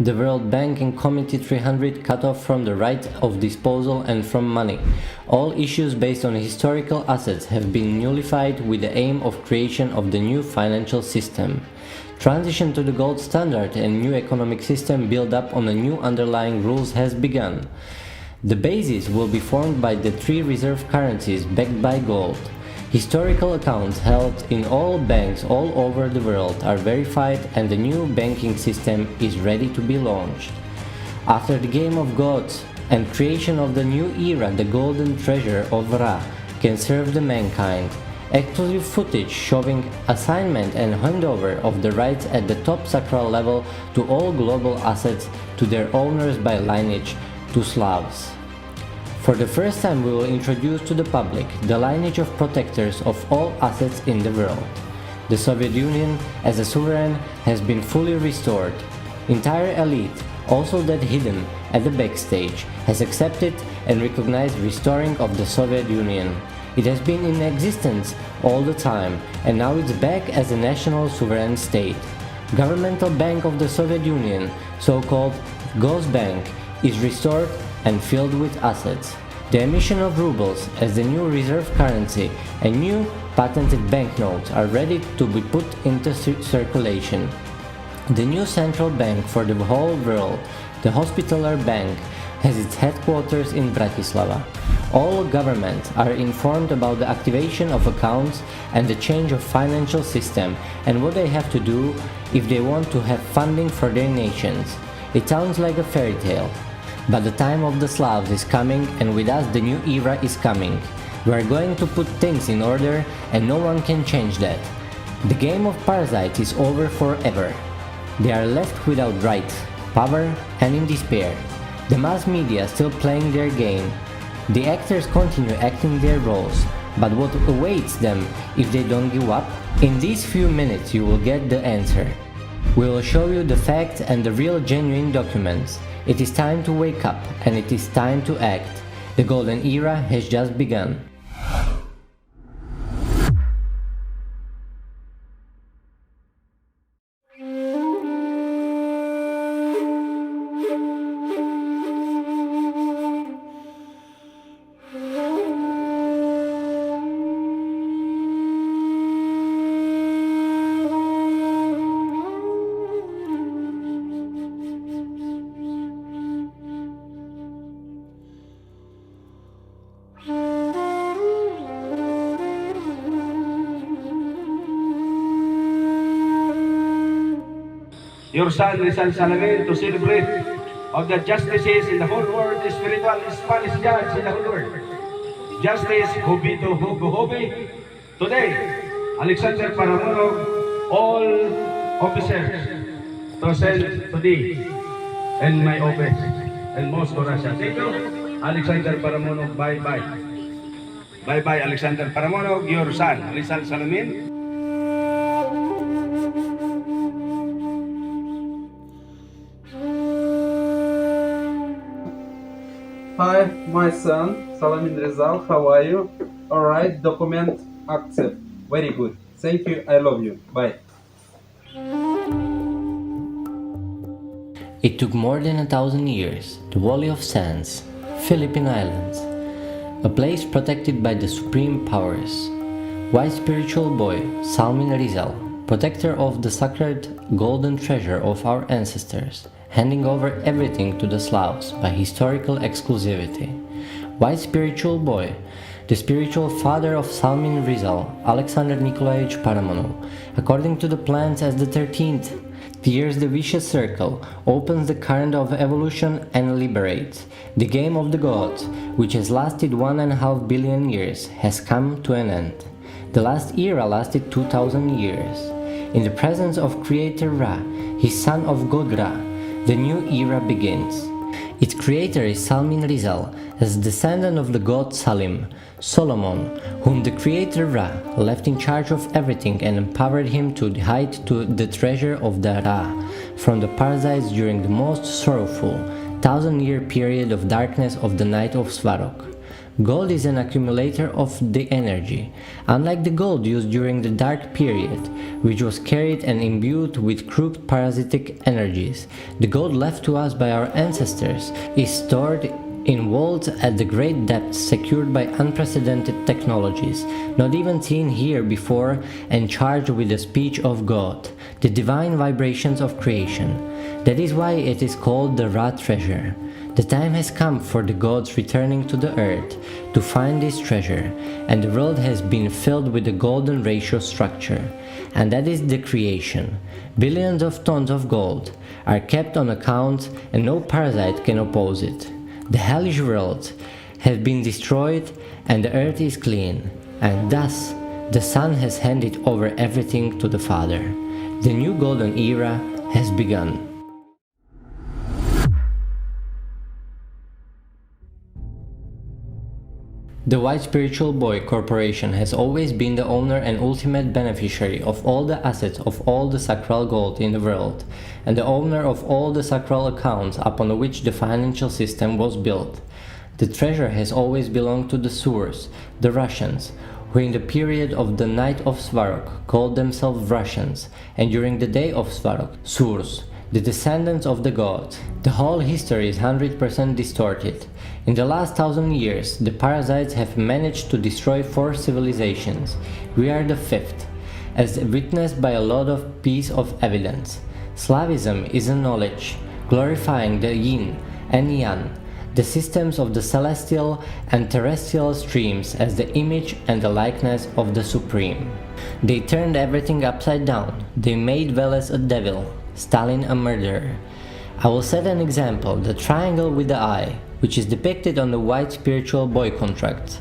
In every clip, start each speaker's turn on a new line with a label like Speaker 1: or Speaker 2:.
Speaker 1: The World Bank and Committee 300 cut off from the right of disposal and from money. All issues based on historical assets have been nullified with the aim of creation of the new financial system. Transition to the gold standard and new economic system built up on the new underlying rules has begun. The basis will be formed by the 3 reserve currencies backed by gold. Historical accounts held in all banks all over the world are verified and the new banking system is ready to be launched. After the game of gods and creation of the new era, the golden treasure of Ra can serve the mankind. Exclusive footage showing assignment and handover of the rights at the top sacral level to all global assets to their owners by lineage to Slavs. For the first time we will introduce to the public the lineage of protectors of all assets in the world. The Soviet Union as a sovereign has been fully restored. Entire elite, also that hidden at the backstage, has accepted and recognized restoring of the Soviet Union. It has been in existence all the time and now it's back as a national sovereign state. Governmental bank of the Soviet Union, so-called Gosbank, is restored and filled with assets. The emission of rubles as the new reserve currency and new patented banknotes are ready to be put into circulation. The new central bank for the whole world, the Hospitaller Bank, has its headquarters in Bratislava. All governments are informed about the activation of accounts and the change of financial system and what they have to do if they want to have funding for their nations. It sounds like a fairy tale. But the time of the Slavs is coming and with us the new era is coming. We are going to put things in order and no one can change that. The game of parasites is over forever. They are left without rights, power and in despair. The mass media still playing their game. The actors continue acting their roles. But what awaits them if they don't give up? In these few minutes you will get the answer. We will show you the facts and the real genuine documents. It is time to wake up and it is time to act. The golden era has just begun.
Speaker 2: Your son Rizal Salamin to celebrate of the justices in the whole world, the spiritual Spanish judge in the whole world. Justice Hubito Hugohobi. Today, Alexander Paramonog, all officers to send to thee and my office and Moscow, Russia. Thank you, Alexander Paramonog. Bye-bye. Bye-bye, Alexander Paramonog, your son, Rizal Salamin.
Speaker 3: Hi, my son, Salamin Rizal, how are you? Alright, document accept. Very good. Thank you, I love you. Bye.
Speaker 1: It took more than 1,000 years. The Valley of Sands, Philippine Islands, a place protected by the supreme powers. White spiritual boy, Salmin Rizal, protector of the sacred golden treasure of our ancestors, handing over everything to the Slavs by historical exclusivity. White spiritual boy, the spiritual father of Salmin Rizal, Alexander Nikolaevich Paramonov, according to the plans as the 13th, tears the vicious circle, opens the current of evolution and liberates. The game of the gods, which has lasted 1.5 billion years, has come to an end. The last era lasted 2,000 years. In the presence of Creator Ra, his son of God Ra, the new era begins. Its creator is Salmin Rizal, as descendant of the god Salim, Solomon, whom the creator Ra left in charge of everything and empowered him to hide to the treasure of the Ra from the parasites during the most sorrowful 1,000-year period of darkness of the night of Svarog. Gold is an accumulator of the energy. Unlike the gold used during the dark period, which was carried and imbued with crooked parasitic energies, the gold left to us by our ancestors is stored in vaults at the great depths, secured by unprecedented technologies, not even seen here before, and charged with the speech of God, the divine vibrations of creation. That is why it is called the Ra treasure. The time has come for the gods returning to the earth to find this treasure, and the world has been filled with the golden ratio structure, and that is the creation. Billions of tons of gold are kept on account, and no parasite can oppose it. The hellish world has been destroyed, and the earth is clean, and thus the Son has handed over everything to the Father. The new golden era has begun. The White Spiritual Boy Corporation has always been the owner and ultimate beneficiary of all the assets of all the sacral gold in the world, and the owner of all the sacral accounts upon which the financial system was built. The treasure has always belonged to the Surs, the Russians, who in the period of the night of Svarog called themselves Russians, and during the day of Svarog, Surs, the descendants of the gods. The whole history is 100% distorted. In the last 1,000 years, the parasites have managed to destroy 4 civilizations. We are the 5th, as witnessed by a lot of piece of evidence. Slavism is a knowledge, glorifying the yin and yang, the systems of the celestial and terrestrial streams as the image and the likeness of the Supreme. They turned everything upside down. They made Veles a devil, Stalin a murderer. I will set an example. The triangle with the eye, which is depicted on the White Spiritual Boy contracts,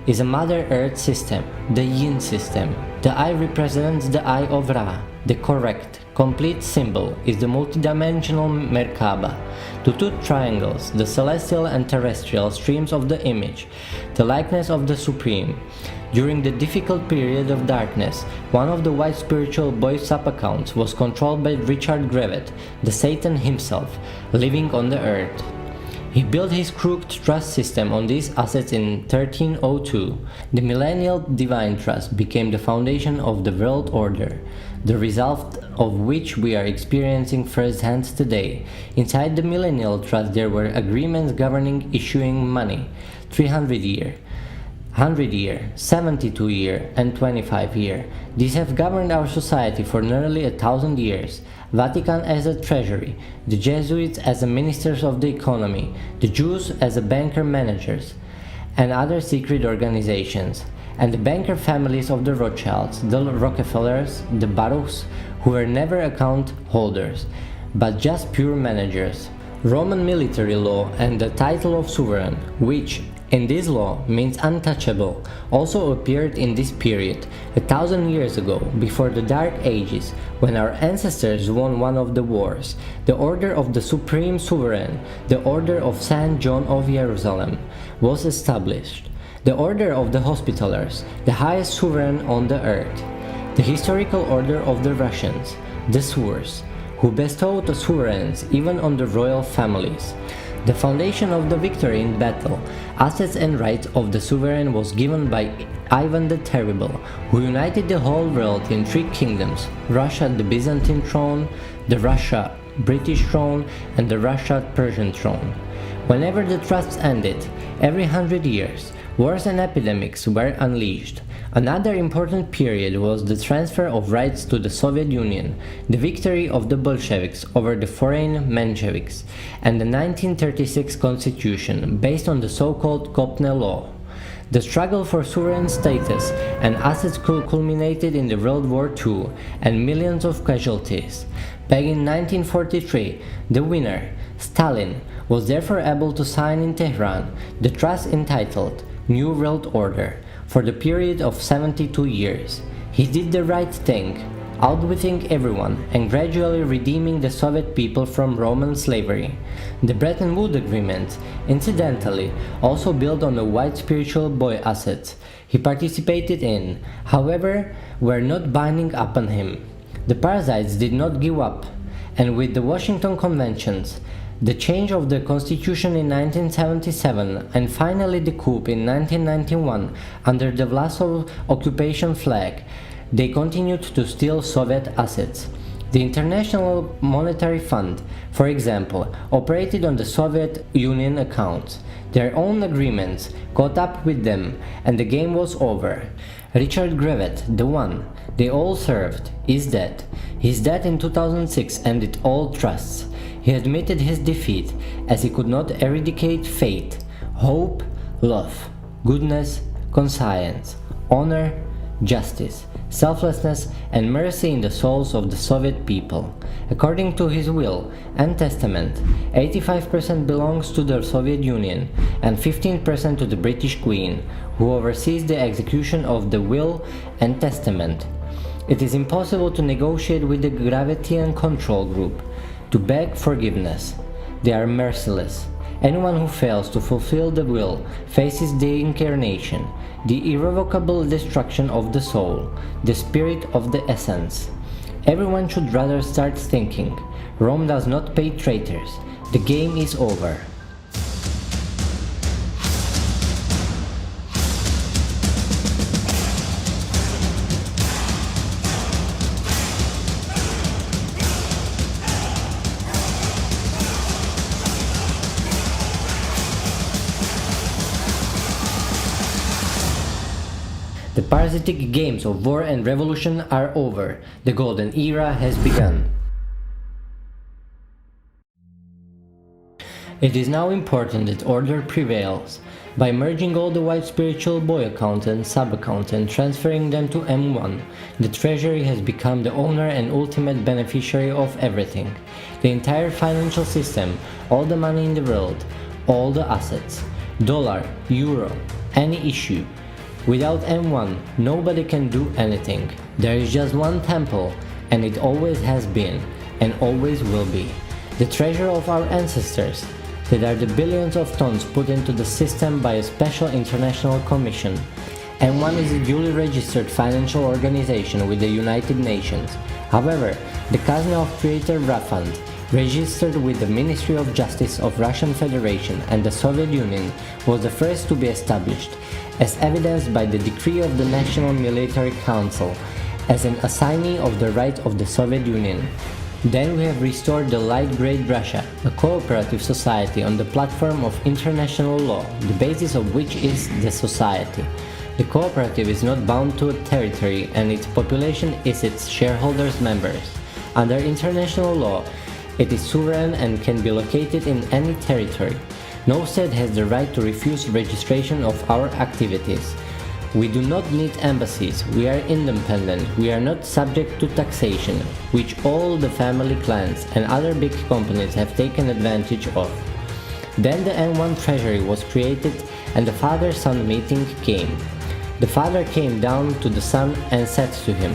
Speaker 1: is a Mother Earth system, the Yin system. The eye represents the eye of Ra. The correct, complete symbol is the multidimensional Merkaba. The 2 triangles, the celestial and terrestrial streams of the image, the likeness of the Supreme. During the difficult period of darkness, one of the White Spiritual Boy sub-accounts was controlled by Richard Grevet, the Satan himself, living on the earth. He built his crooked trust system on these assets in 1302. The millennial divine trust became the foundation of the world order, the result of which we are experiencing firsthand today. Inside the millennial trust there were agreements governing issuing money, 300-year, 100-year, 72-year, and 25-year. These have governed our society for nearly 1,000 years. Vatican as a treasury, the Jesuits as the ministers of the economy, the Jews as the banker managers, and other secret organizations, and the banker families of the Rothschilds, the Rockefellers, the Baruchs, who were never account holders, but just pure managers. Roman military law and the title of sovereign, which in this law means untouchable, also appeared in this period, 1,000 years ago, before the Dark Ages, when our ancestors won one of the wars. The order of the Supreme Sovereign, the order of Saint John of Jerusalem, was established. The order of the Hospitallers, the highest sovereign on the earth. The historical order of the Russians, the Surs, who bestowed the sovereigns even on the royal families. The foundation of the victory in battle, assets and rights of the sovereign was given by Ivan the Terrible, who united the whole world in 3 kingdoms: Russia, the Byzantine throne, the Russia British throne, and the Russia Persian throne. Whenever the trusts ended, every 100 years, wars and epidemics were unleashed. Another important period was the transfer of rights to the Soviet Union, the victory of the Bolsheviks over the foreign Mensheviks, and the 1936 constitution based on the so-called Kopne law. The struggle for sovereign status and assets culminated in the World War II and millions of casualties. Back in 1943, the winner, Stalin, was therefore able to sign in Tehran the trust entitled New World Order for the period of 72 years. He did the right thing, outwitting everyone and gradually redeeming the Soviet people from Roman slavery. The Bretton Woods Agreement, incidentally, also built on the White Spiritual Boy assets he participated in, however, were not binding upon him. The parasites did not give up, and with the Washington Conventions, The change of the constitution in 1977 and finally the coup in 1991 under the Vlasov occupation flag, they continued to steal Soviet assets. The International Monetary Fund, for example, operated on the Soviet Union accounts. Their own agreements caught up with them and the game was over. Richard Grevet, the one they all served, is dead. His death in 2006 ended all trusts. He admitted his defeat as he could not eradicate faith, hope, love, goodness, conscience, honor, justice, selflessness, and mercy in the souls of the Soviet people. According to his will and testament, 85% belongs to the Soviet Union and 15% to the British Queen, who oversees the execution of the will and testament. It is impossible to negotiate with the Gravitian Control Group, to beg forgiveness. They are merciless. Anyone who fails to fulfill the will faces the incarnation, the irrevocable destruction of the soul, the spirit of the essence. Everyone should rather start thinking. Rome does not pay traitors. The game is over. The parasitic games of war and revolution are over. The golden era has begun. It is now important that order prevails. By merging all the white spiritual boy account and sub-account and transferring them to M1, the Treasury has become the owner and ultimate beneficiary of everything. The entire financial system, all the money in the world, all the assets, dollar, euro, any issue. Without M1, nobody can do anything. There is just one temple, and it always has been, and always will be. The treasure of our ancestors, that are the billions of tons put into the system by a special international commission. M1 is a duly registered financial organization with the United Nations. However, the Казна Tворца РА fund, registered with the Ministry of Justice of Russian Federation and the Soviet Union, was the first to be established, as evidenced by the decree of the National Military Council, as an assignee of the right of the Soviet Union. Then we have restored the Light Grade Russia, a cooperative society on the platform of international law, the basis of which is the society. The cooperative is not bound to a territory and its population is its shareholders' members. Under international law, it is sovereign and can be located in any territory. No state has the right to refuse registration of our activities. We do not need embassies, we are independent, we are not subject to taxation, which all the family clans and other big companies have taken advantage of. Then the M1 Treasury was created and the father-son meeting came. The father came down to the son and said to him,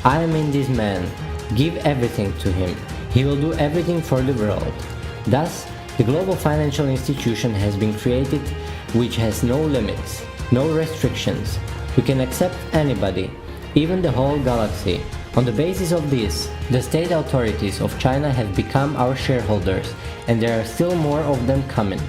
Speaker 1: "I am in this man, give everything to him, he will do everything for the world." Thus, the global financial institution has been created which has no limits, no restrictions. We can accept anybody, even the whole galaxy. On the basis of this, the state authorities of China have become our shareholders, and there are still more of them coming.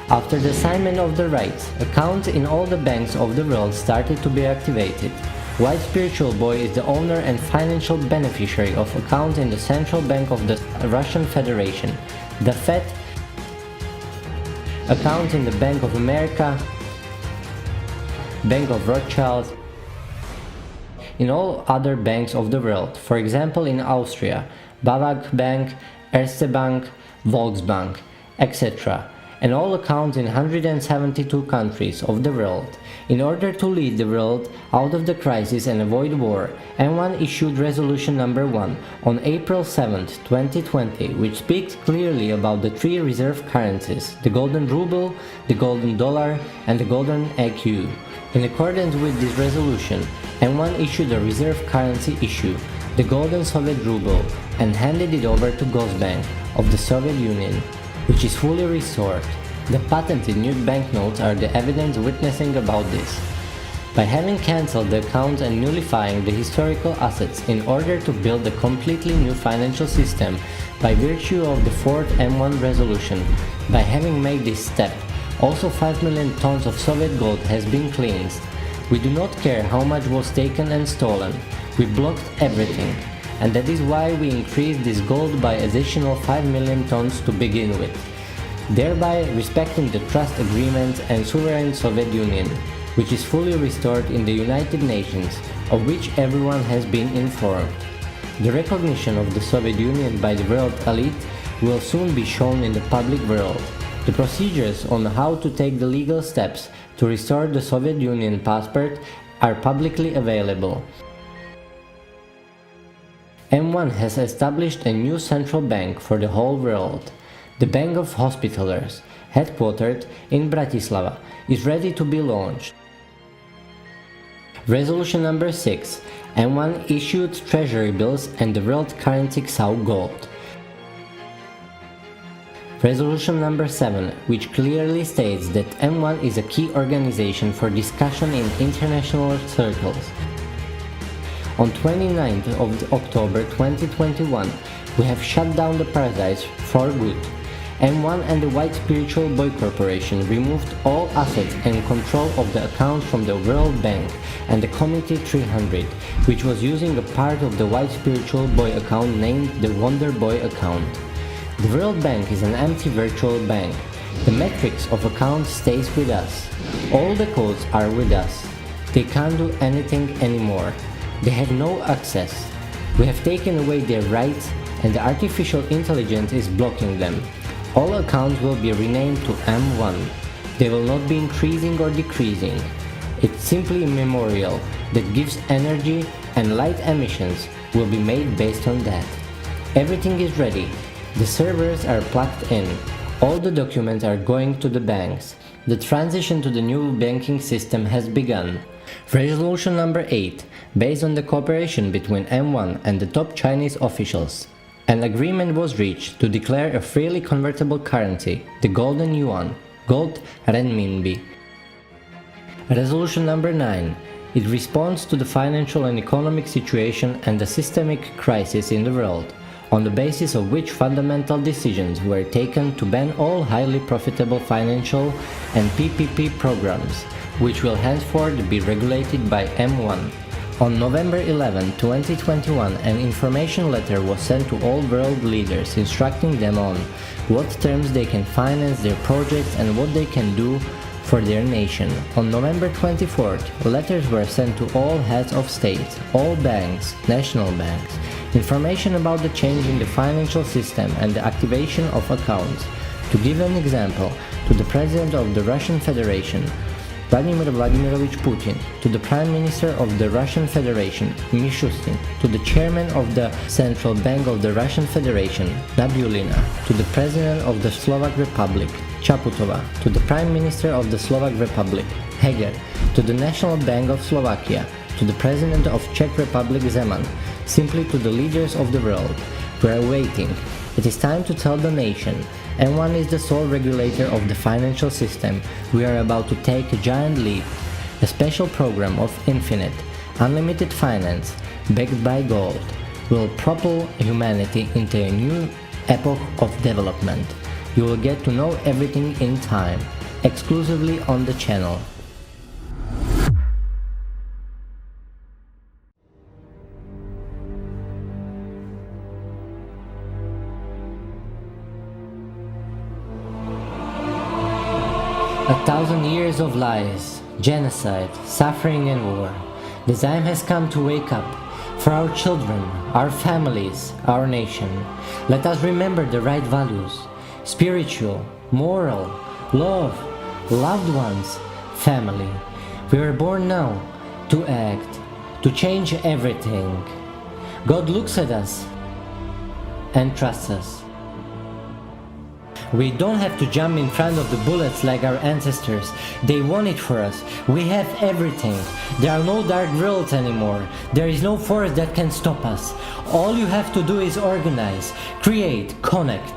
Speaker 1: After the assignment of the rights, accounts in all the banks of the world started to be activated. White Spiritual Boy is the owner and financial beneficiary of accounts in the Central Bank of the Russian Federation, the FED, accounts in the Bank of America, Bank of Rothschild, in all other banks of the world, for example in Austria, Bavag Bank, Erste Bank, Volksbank, etc., and all accounts in 172 countries of the world. In order to lead the world out of the crisis and avoid war, M1 issued Resolution Number 1 on April 7, 2020, which speaks clearly about the three reserve currencies, the golden ruble, the golden dollar, and the golden EQ. In accordance with this resolution, M1 issued a reserve currency issue, the golden Soviet ruble, and handed it over to Gosbank of the Soviet Union, which is fully restored. The patented new banknotes are the evidence witnessing about this. By having cancelled the accounts and nullifying the historical assets in order to build a completely new financial system by virtue of the 4th M1 resolution, by having made this step, also 5 million tons of Soviet gold has been cleansed. We do not care how much was taken and stolen, we blocked everything, and that is why we increased this gold by additional 5 million tons to begin with, thereby respecting the trust agreement and sovereign Soviet Union, which is fully restored in the United Nations, of which everyone has been informed. The recognition of the Soviet Union by the world elite will soon be shown in the public world. The procedures on how to take the legal steps to restore the Soviet Union passport are publicly available. M1 has established a new central bank for the whole world. The Bank of Hospitallers, headquartered in Bratislava, is ready to be launched. Resolution number 6. M1 issued treasury bills and the world currency XAU gold. Resolution number 7, which clearly states that M1 is a key organization for discussion in international circles. On 29th of October 2021, we have shut down the parasites for good. M1 and the White Spiritual Boy Corporation removed all assets and control of the accounts from the World Bank and the Committee 300, which was using a part of the White Spiritual Boy account named the Wonder Boy account. The World Bank is an empty virtual bank. The metrics of accounts stays with us. All the codes are with us. They can't do anything anymore. They have no access. We have taken away their rights and the artificial intelligence is blocking them. All accounts will be renamed to M1. They will not be increasing or decreasing. It's simply a memorial that gives energy, and light emissions will be made based on that. Everything is ready. The servers are plugged in. All the documents are going to the banks. The transition to the new banking system has begun. Resolution number 8, based on the cooperation between M1 and the top Chinese officials. An agreement was reached to declare a freely convertible currency, the Golden Yuan, gold renminbi. Resolution number 9. It responds to the financial and economic situation and the systemic crisis in the world, on the basis of which fundamental decisions were taken to ban all highly profitable financial and PPP programs, which will henceforth be regulated by M1. On November 11, 2021, an information letter was sent to all world leaders instructing them on what terms they can finance their projects and what they can do for their nation. On November 24th, letters were sent to all heads of state, all banks, national banks, information about the change in the financial system and the activation of accounts. To give an example, to the President of the Russian Federation, Vladimir Vladimirovich Putin, to the Prime Minister of the Russian Federation, Mishustin, to the Chairman of the Central Bank of the Russian Federation, Nabulina, to the President of the Slovak Republic, Chaputova, to the Prime Minister of the Slovak Republic, Heger, to the National Bank of Slovakia, to the President of Czech Republic, Zeman, simply to the leaders of the world. We are waiting. It is time to tell the nation. M1 is the sole regulator of the financial system. We are about to take a giant leap. A special program of infinite, unlimited finance, backed by gold, will propel humanity into a new epoch of development. You will get to know everything in time, exclusively on the channel. A thousand years of lies, genocide, suffering and war. The time has come to wake up. For our children, our families, our nation. Let us remember the right values. Spiritual, moral, love, loved ones, family. We were born now to act, to change everything. God looks at us and trusts us. We don't have to jump in front of the bullets like our ancestors. They won it for us. We have everything. There are no dark worlds anymore. There is no force that can stop us. All you have to do is organize, create, connect.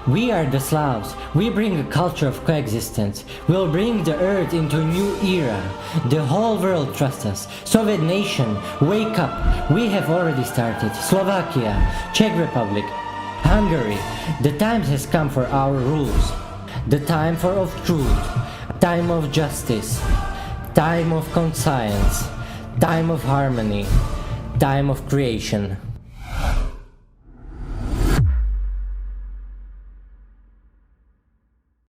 Speaker 1: We are the Slavs. We bring a culture of coexistence. We'll bring the earth into a new era. The whole world trusts us. Soviet nation, wake up. We have already started. Slovakia, Czech Republic, Hungary. The time has come for our rules. The time of truth. Time of justice. Time of conscience. Time of harmony. Time of creation.